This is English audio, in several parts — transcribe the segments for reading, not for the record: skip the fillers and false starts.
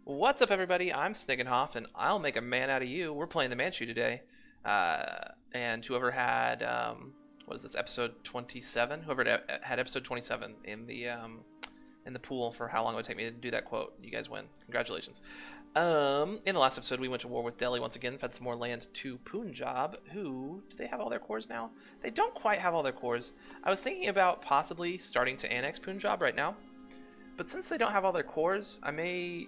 What's up, everybody? I'm Sniggenhoff, and I'll make a man out of you. We're playing the Manchu today, and whoever had what is this, episode 27? Whoever had episode 27 in the pool for how long it would take me to do that quote, you guys win. Congratulations. In the last episode, we went to war with Delhi once again, fed some more land to Punjab. Do they have all their cores now? They don't quite have all their cores. I was thinking about possibly starting to annex Punjab right now, but since they don't have all their cores, I may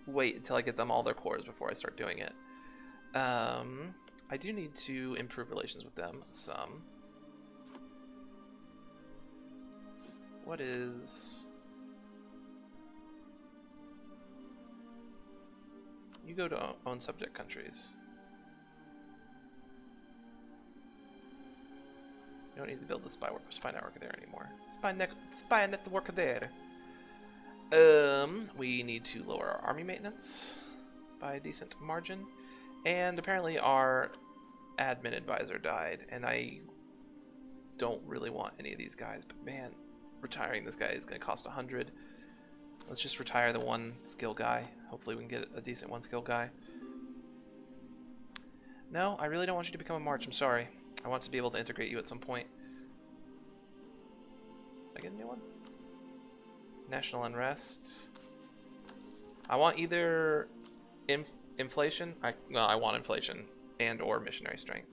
wait until I get them all their cores before I start doing it. I do need to improve relations with them some. What is... You go to own subject countries. You don't need to build the spy network there anymore. Spy network there. We need to lower our army maintenance by a decent margin. And apparently our admin advisor died, and I don't really want any of these guys, but man, retiring this guy is going to cost 100. Let's just retire the one skill guy. Hopefully we can get a decent one skill guy. No, I really don't want you to become a march. I'm sorry. I want to be able to integrate you at some point. Did I get a new one? National unrest. I want either inflation. I want inflation and or missionary strength.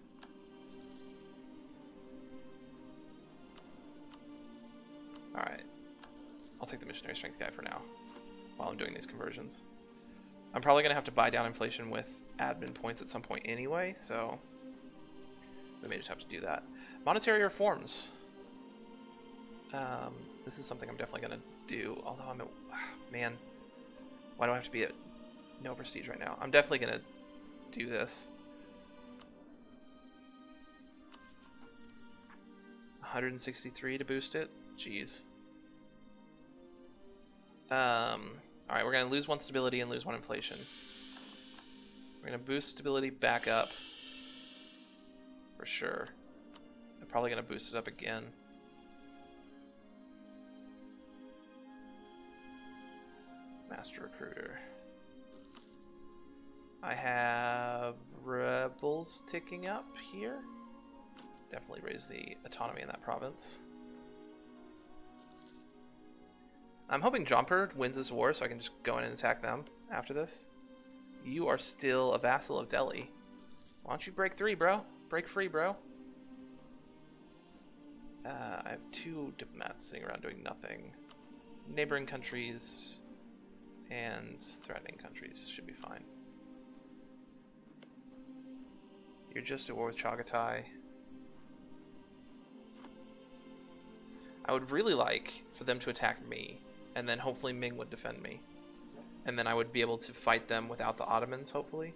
All right. I'll take the missionary strength guy for now while I'm doing these conversions. I'm probably going to have to buy down inflation with admin points at some point anyway, so we may just have to do that. Monetary reforms. This is something I'm definitely going to do, although I'm at... Man, why do I have to be at no prestige right now? I'm definitely going to do this. 163 to boost it? Jeez. Alright, we're going to lose one stability and lose one inflation. We're going to boost stability back up. For sure. I'm probably going to boost it up again. Master Recruiter. I have rebels ticking up here. Definitely raise the autonomy in that province. I'm hoping Jomper wins this war so I can just go in and attack them after this. You are still a vassal of Delhi. Why don't you break free, bro? Break free, bro. I have 2 diplomats sitting around doing nothing. Neighboring countries and threatening countries should be fine. You're just at war with Chagatai. I would really like for them to attack me, and then hopefully Ming would defend me. And then I would be able to fight them without the Ottomans, hopefully.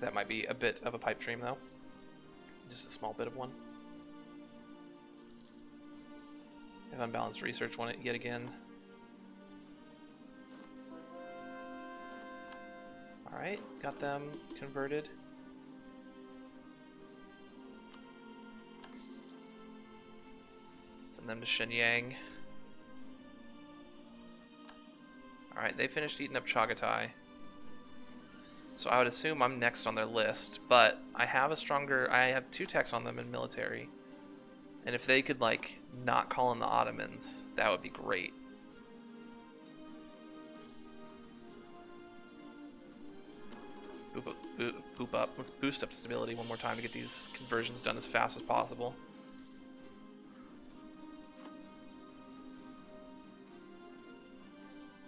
That might be a bit of a pipe dream, though. Just a small bit of one. I have unbalanced research on it yet again. Alright, got them converted. Send them to Shenyang. Alright, they finished eating up Chagatai. So I would assume I'm next on their list, but I have 2 techs on them in military. And if they could, like, not call in the Ottomans, that would be great. Boop up. Let's boost up stability one more time to get these conversions done as fast as possible.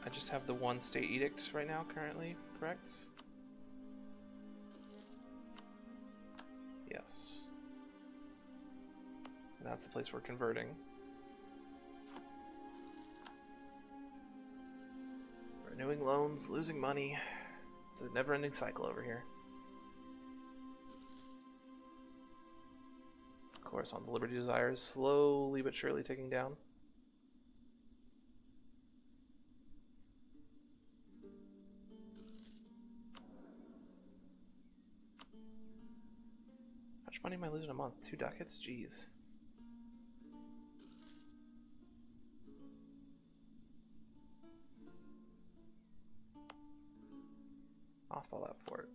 I just have the 1 state edict right now currently, correct? Yes. And that's the place we're converting. Renewing loans, losing money. It's a never-ending cycle over here. Of course, on the Liberty Desires, slowly but surely ticking down. How much money am I losing a month? 2 ducats? Jeez. Off-ball that fort.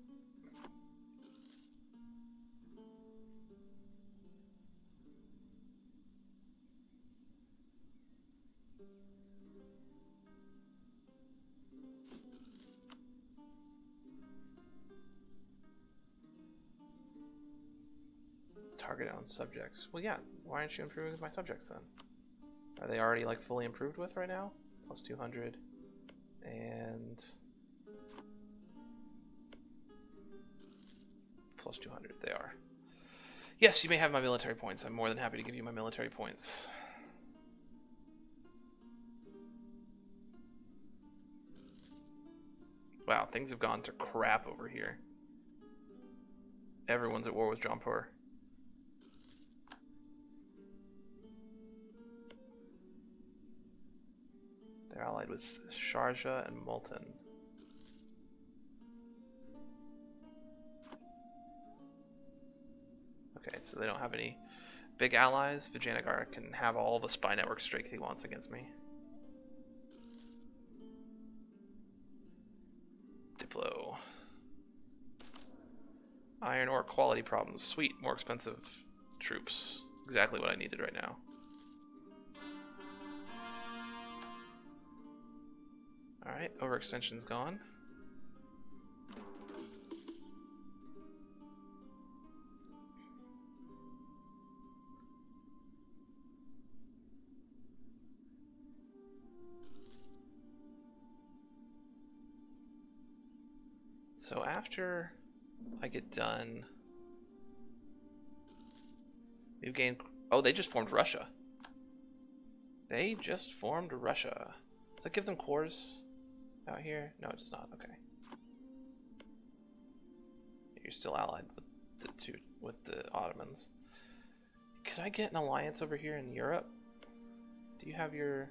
Target own subjects. Well, yeah. Why aren't you improving with my subjects then? Are they already like fully improved with right now? Plus 200 and plus 200. They are. Yes, you may have my military points. I'm more than happy to give you my military points. Wow, things have gone to crap over here. Everyone's at war with Jampur. They're allied with Sharjah and Multan. Okay, so they don't have any big allies. Vijayanagar can have all the spy network strength he wants against me. Diplo. Iron ore quality problems. Sweet, more expensive troops. Exactly what I needed right now. Alright, overextension's gone. So after I get done, we've gained... Oh, they just formed Russia. They just formed Russia. Does that give them cores out here? No, it does not. Okay. You're still allied with the Ottomans. Could I get an alliance over here in Europe? Do you have your...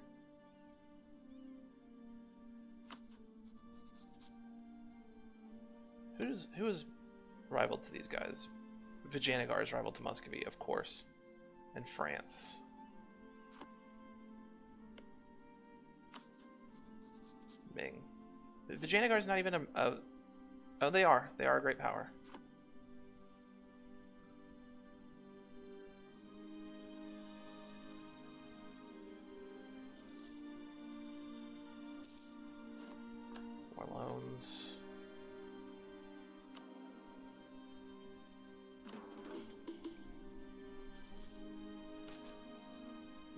Who is rival to these guys? Vijayanagar is rival to Muscovy, of course, and France. Ming. Vijayanagar is not even a... Oh, they are. They are a great power. More loans.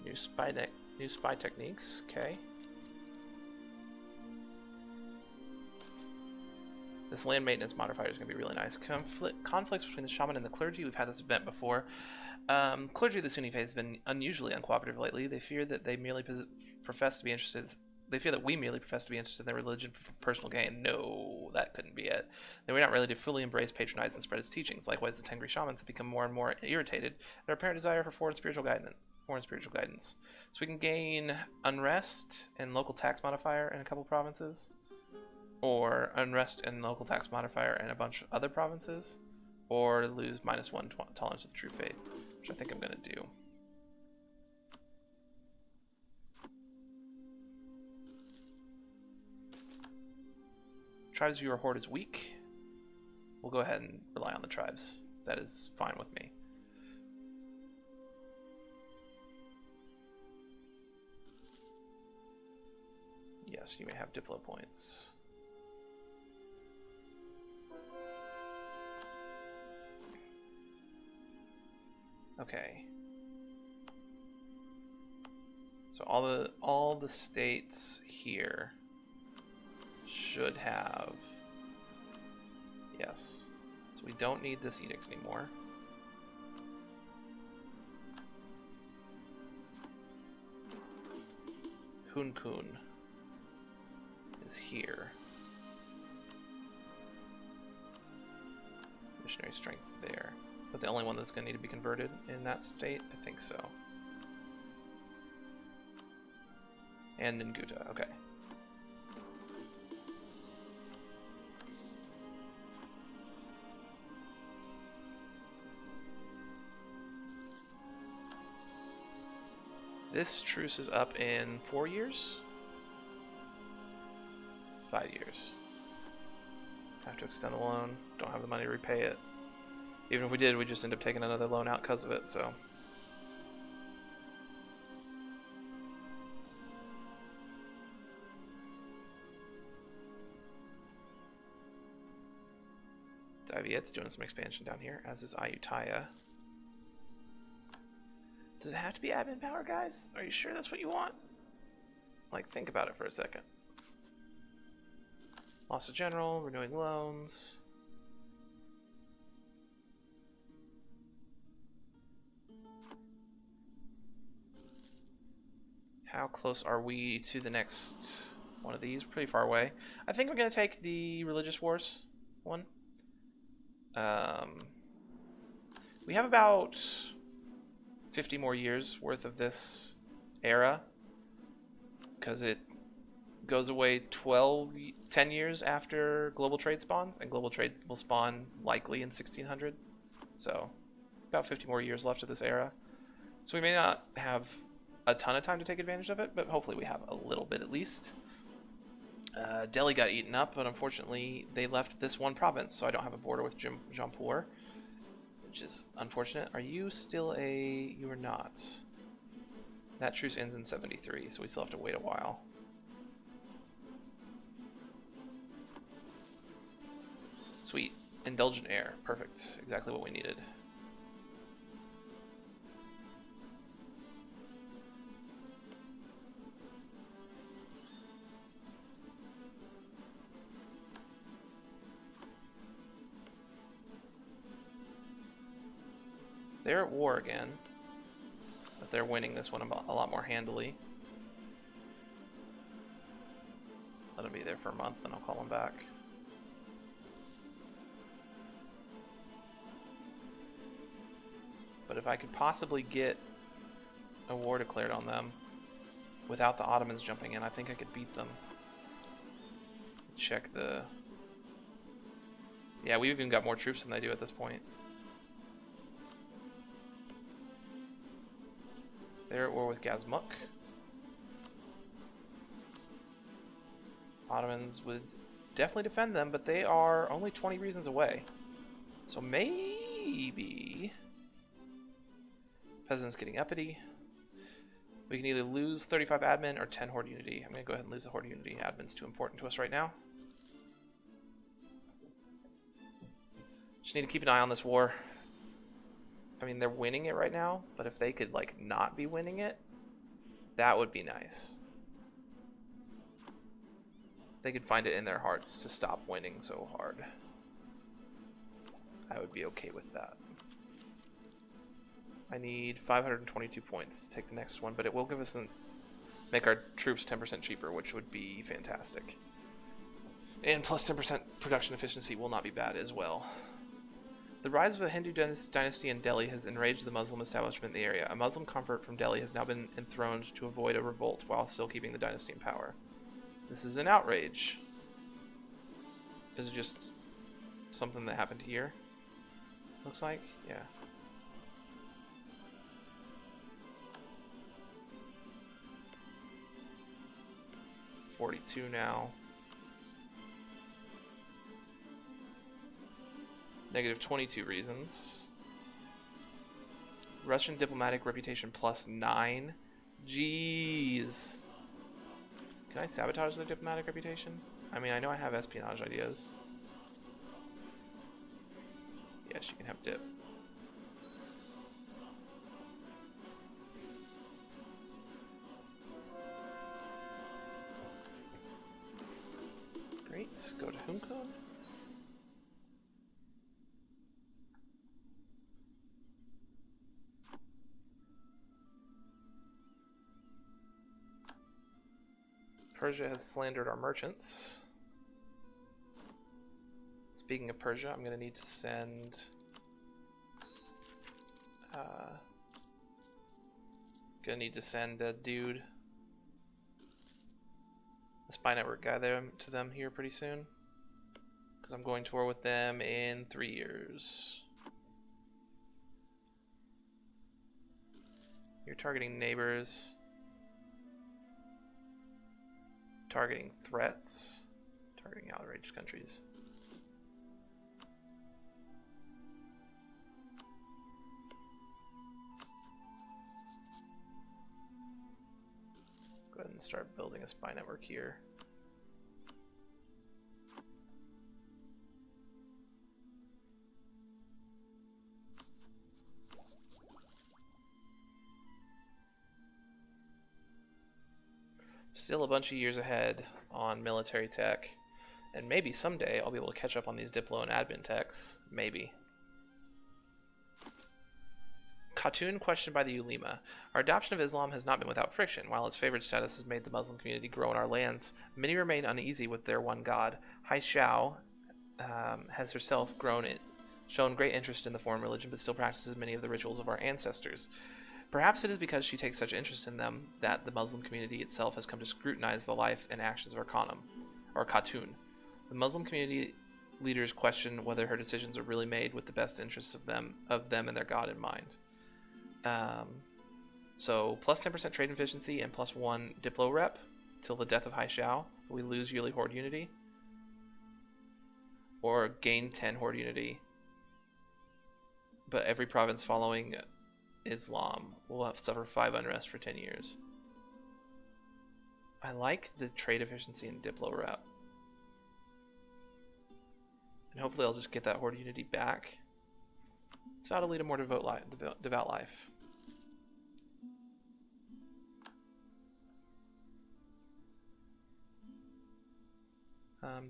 New spy techniques. Okay. This land maintenance modifier is going to be really nice. Conflicts between the shaman and the clergy. We've had this event before. Clergy of the Sunni faith has been unusually uncooperative lately. They fear that they merely profess to be interested. They fear that we merely profess to be interested in their religion for personal gain. No, that couldn't be it. They were not ready to fully embrace, patronize, and spread its teachings. Likewise, the Tengri shamans have become more and more irritated at our apparent desire for foreign spiritual guidance. So we can gain unrest and local tax modifier in a couple provinces, or unrest and local tax modifier in a bunch of other provinces, or lose -1 tolerance to the true faith, which I think I'm going to do. Tribes viewer horde is weak. We'll go ahead and rely on the tribes. That is fine with me. Yes, you may have Diplo points. Okay. So all the states here should have... Yes. So we don't need this edict anymore. Hun Kun is here. Missionary strength there. But the only one that's going to need to be converted in that state? I think so. And Nguta, okay. This truce is up in 4 years? 5 years. Have to extend the loan. Don't have the money to repay it. Even if we did, we'd just end up taking another loan out because of it, so. Daviet's doing some expansion down here, as is Ayutthaya. Does it have to be admin power, guys? Are you sure that's what you want? Like, think about it for a second. Loss of general, renewing loans. How close are we to the next one of these? Pretty far away. I think we're going to take the religious wars one. We have about 50 more years worth of this era, because it goes away 10 years after global trade spawns, and global trade will spawn likely in 1600. So about 50 more years left of this era. So we may not have a ton of time to take advantage of it, but hopefully we have a little bit at least. Delhi got eaten up, but unfortunately they left this one province, so I don't have a border with Jampur, which is unfortunate. Are you still a... You are not. That truce ends in 73, so we still have to wait a while. Sweet. Indulgent air. Perfect. Exactly what we needed. They're at war again, but they're winning this one a lot more handily. Let them be there for a month, then I'll call them back. But if I could possibly get a war declared on them without the Ottomans jumping in, I think I could beat them. Check the... Yeah, we've even got more troops than they do at this point. They're at war with Gazmuk. Ottomans would definitely defend them, but they are only 20 reasons away. So maybe... Peasants getting uppity. We can either lose 35 admin or 10 horde unity. I'm going to go ahead and lose the horde unity. Admin's too important to us right now. Just need to keep an eye on this war. I mean, they're winning it right now, but if they could, like, not be winning it, that would be nice. They could find it in their hearts to stop winning so hard. I would be okay with that. I need 522 points to take the next one, but it will give us make our troops 10% cheaper, which would be fantastic. And plus 10% production efficiency will not be bad as well. The rise of a Hindu dynasty in Delhi has enraged the Muslim establishment in the area. A Muslim convert from Delhi has now been enthroned to avoid a revolt while still keeping the dynasty in power. This is an outrage. Is it just something that happened here? Looks like? Yeah. $42 now. Negative 22 reasons. Russian diplomatic reputation plus 9. Jeez. Can I sabotage their diplomatic reputation? I mean, I know I have espionage ideas. Yes, you can have dip. Great. Go to Hunkon. Persia has slandered our merchants. Speaking of Persia, I'm going to need to send... a dude, a spy network guy there to them here pretty soon. Because I'm going to war with them in 3 years. You're targeting neighbors. Targeting threats. Targeting outraged countries. and start building a spy network here. Still a bunch of years ahead on military tech, and maybe someday I'll be able to catch up on these Diplo and admin techs. Maybe. Khatun questioned by the Ulema. Our adoption of Islam has not been without friction. While its favored status has made the Muslim community grow in our lands, many remain uneasy with their one God. Hai Xiao has herself shown great interest in the foreign religion, but still practices many of the rituals of our ancestors. Perhaps it is because she takes such interest in them that the Muslim community itself has come to scrutinize the life and actions of our Khanum, or Khatun. The Muslim community leaders question whether her decisions are really made with the best interests of them and their God in mind. So plus 10% trade efficiency and plus 1 Diplo rep till the death of Hai Xiao. We lose yearly horde unity. Or gain 10 horde unity. But every province following Islam will have to suffer 5 unrest for 10 years. I like the trade efficiency and Diplo rep. And hopefully I'll just get that horde unity back. It's how to lead a more devout life.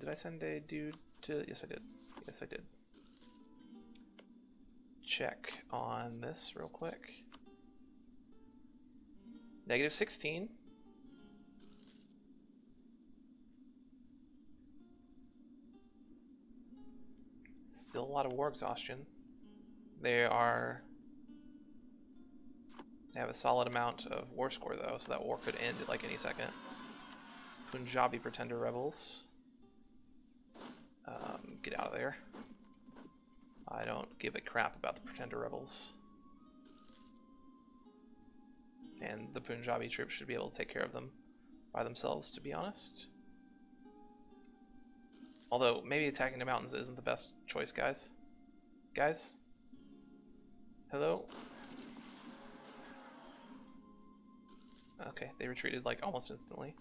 Did I send a dude to... Yes, I did. Yes, I did. Check on this real quick. -16. Still a lot of war exhaustion. They have a solid amount of war score though, so that war could end at like any second. Punjabi pretender rebels. Get out of there. I don't give a crap about the pretender rebels. And the Punjabi troops should be able to take care of them by themselves, to be honest. Although, maybe attacking the mountains isn't the best choice, guys. Guys? Hello? Okay, they retreated like almost instantly.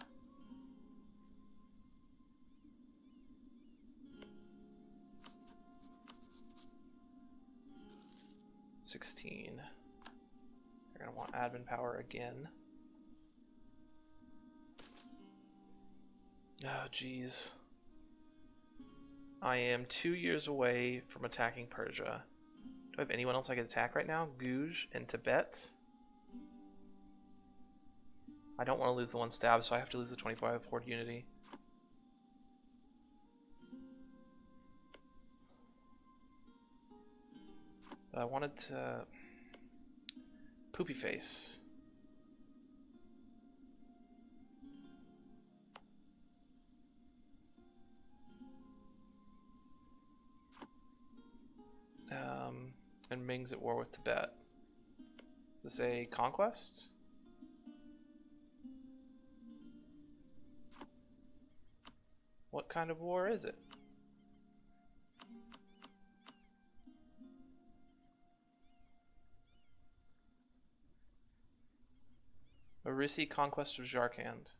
They're gonna want admin power again. Oh, jeez. I am 2 years away from attacking Persia. Do I have anyone else I can attack right now? Guj and Tibet. I don't want to lose the 1 stab, so I have to lose the 25 horde unity. But I wanted to... Poopy face. And Ming's at war with Tibet. Is this a conquest? What kind of war is it? Orisi conquest of Jharkhand.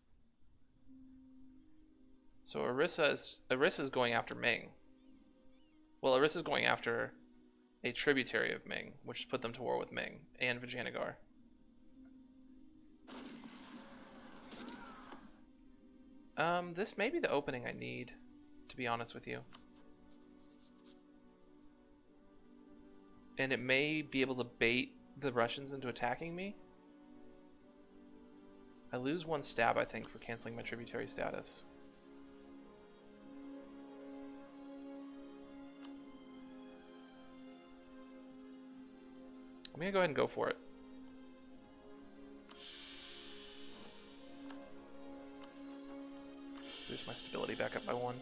So Orissa is going after Ming. Well, Orissa is going after a tributary of Ming, which put them to war with Ming and Vijayanagar. This may be the opening I need, to be honest with you. And it may be able to bait the Russians into attacking me. I lose 1 stab, I think, for canceling my tributary status. I'm gonna go ahead and go for it. Boost my stability back up by 1.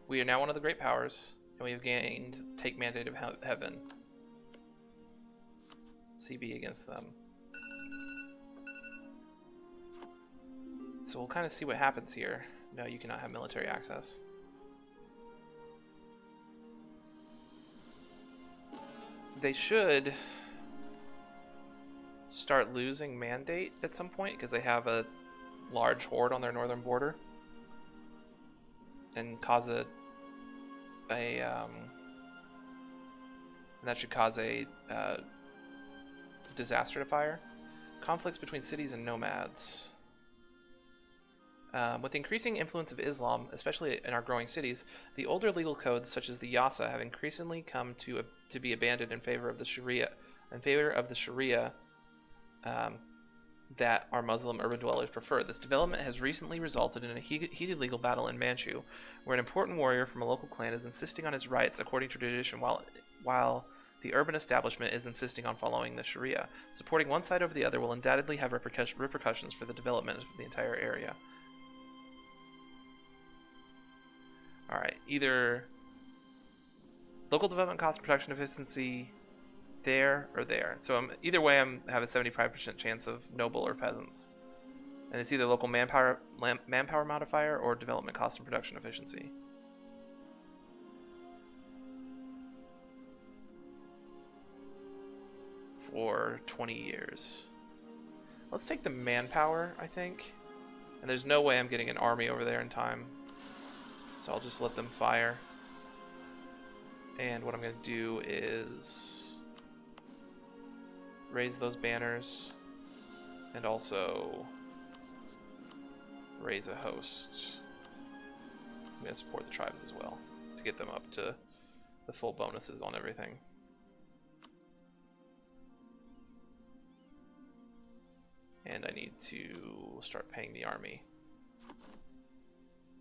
We are now one of the great powers, and we have gained Take Mandate of Heaven. CB against them. So we'll kind of see what happens here. No, you cannot have military access. they should start losing mandate at some point because they have a large horde on their northern border and cause and that should cause a disaster to fire. Conflicts between cities and nomads. With the increasing influence of Islam, especially in our growing cities, the older legal codes such as the Yasa have increasingly come to be abandoned in favor of the Sharia, that our Muslim urban dwellers prefer. This development has recently resulted in a heated legal battle in Manchu, where an important warrior from a local clan is insisting on his rights according to tradition, while the urban establishment is insisting on following the Sharia. Supporting one side over the other will undoubtedly have repercussions for the development of the entire area. Alright, either local development cost production efficiency there or there. So either way, I have a 75% chance of noble or peasants. And it's either local manpower modifier or development cost and production efficiency. For 20 years. Let's take the manpower, I think. And there's no way I'm getting an army over there in time. So I'll just let them fire. And what I'm going to do is raise those banners and also raise a host. I'm going to support the tribes as well to get them up to the full bonuses on everything. And I need to start paying the army.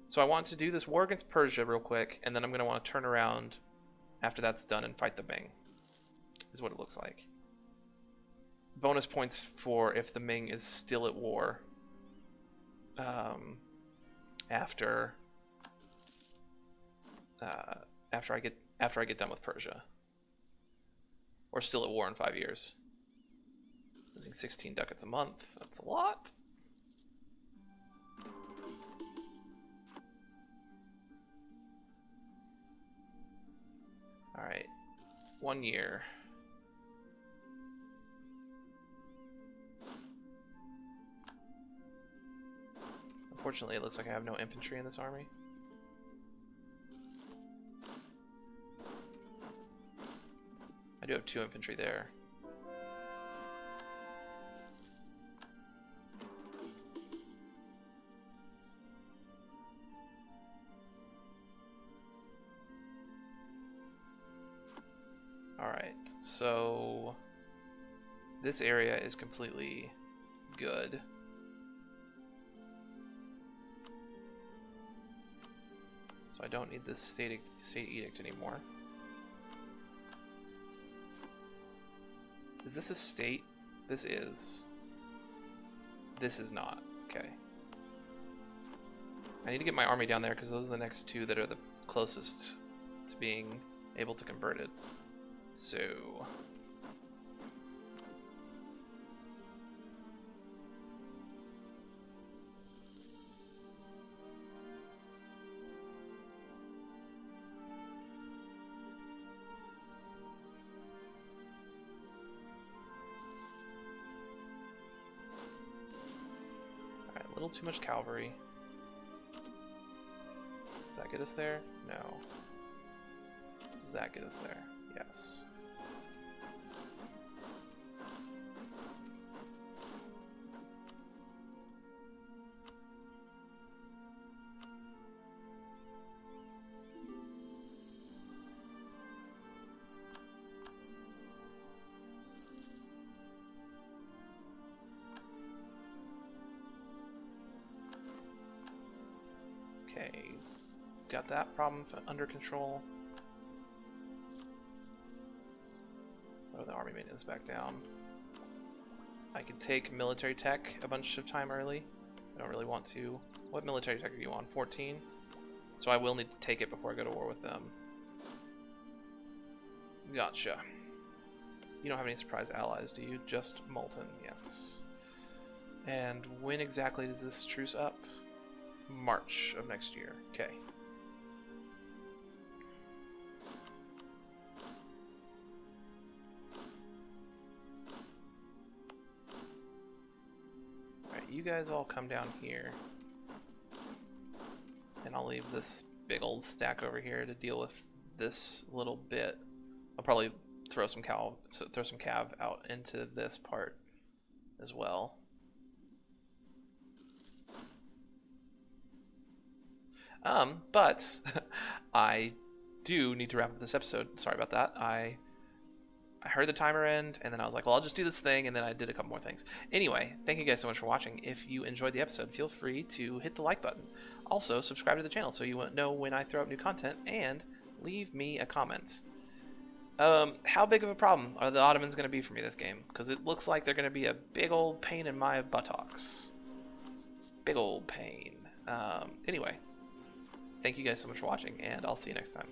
So I want to do this war against Persia real quick, and then I'm going to want to turn around after that's done and fight the Ming. Is what it looks like. Bonus points for if the Ming is still at war after I get done with Persia, or still at war in 5 years. Losing 16 ducats a month. That's a lot. Alright. 1 year. Unfortunately, it looks like I have no infantry in this army. I do have 2 infantry there. Alright, so this area is completely good. So I don't need this state edict anymore. Is this a state? This is. This is not. Okay. I need to get my army down there because those are the next 2 that are the closest to being able to convert it. So alright, a little too much cavalry. Does that get us there? No. Does that get us there? Yes. Okay, got that problem under control. The army maintenance back down. I could take military tech a bunch of time early. I don't really want to. What military tech are you on? 14? So I will need to take it before I go to war with them. Gotcha. You don't have any surprise allies, do you? Just Molten, yes. And when exactly does this truce up? March of next year. Okay. you guys all come down here, and I'll leave this big old stack over here to deal with this little bit. I'll probably throw some cav out into this part as well. But I do need to wrap up this episode. Sorry about that. I heard the timer end, and then I was like, well, I'll just do this thing, and then I did a couple more things. Anyway, thank you guys so much for watching. If you enjoyed the episode, feel free to hit the like button. Also, subscribe to the channel so you won't know when I throw up new content, and leave me a comment. How big of a problem are the Ottomans going to be for me this game? Because it looks like they're going to be a big old pain in my buttocks. Big old pain. Anyway, thank you guys so much for watching, and I'll see you next time.